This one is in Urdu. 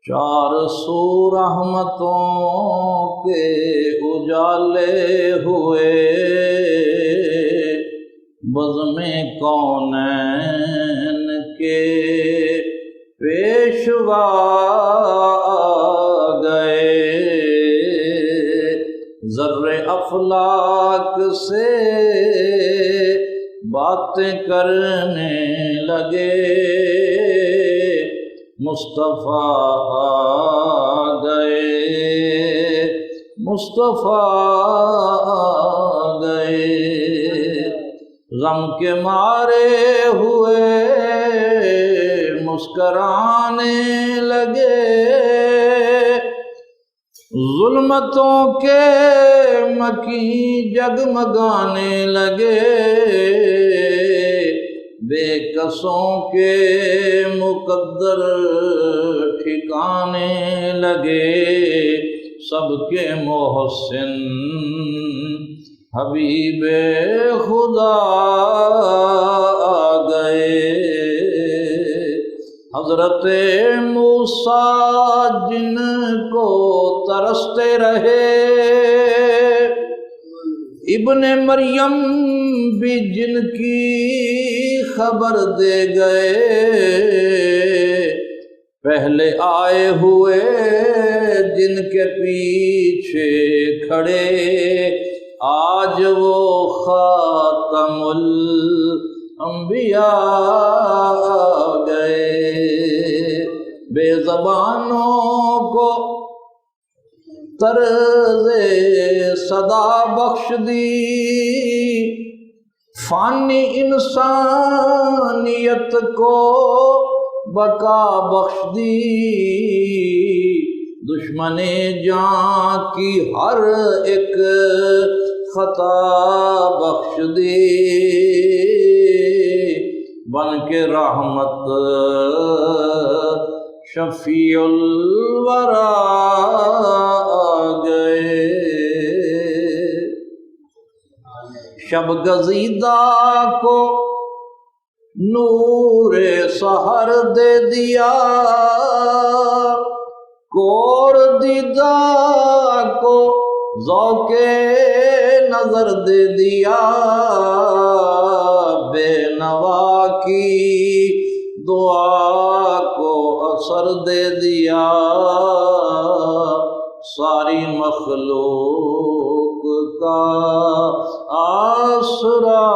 چار سو رحمتوں کے اجالے ہوئے، بزم کونین کے پیشوا گئے، ذرے افلاک سے باتیں کرنے لگے، مصطفیٰ آ گئے، مصطفیٰ آ گئے، غم کے مارے ہوئے مسکرانے لگے، ظلمتوں کے مکیں جگمگانے لگے، بے کسوں کے مقدر ٹھکانے لگے، سب کے محسن حبیب خدا آ گئے، حضرت موسیٰ جن کو ترستے رہے، ابن مریم بھی جن کی خبر دے گئے، پہلے آئے ہوئے جن کے پیچھے کھڑے، آج وہ خاتم الانبیاء آ گئے، بے زبانوں کو طرز صدا بخش دی، فانی انسانیت کو بقا بخش دی، دشمن جاں کی ہر ایک خطا بخش دی، بن کے رحمت شفیع الورا آ گئے، شب گزیدہ کو نور سحر دے دیا، کور دیدہ کو ذوق نظر دے دیا، بے نوا کی دعا کو اثر دے دیا، ساری مخلوق کا آسرا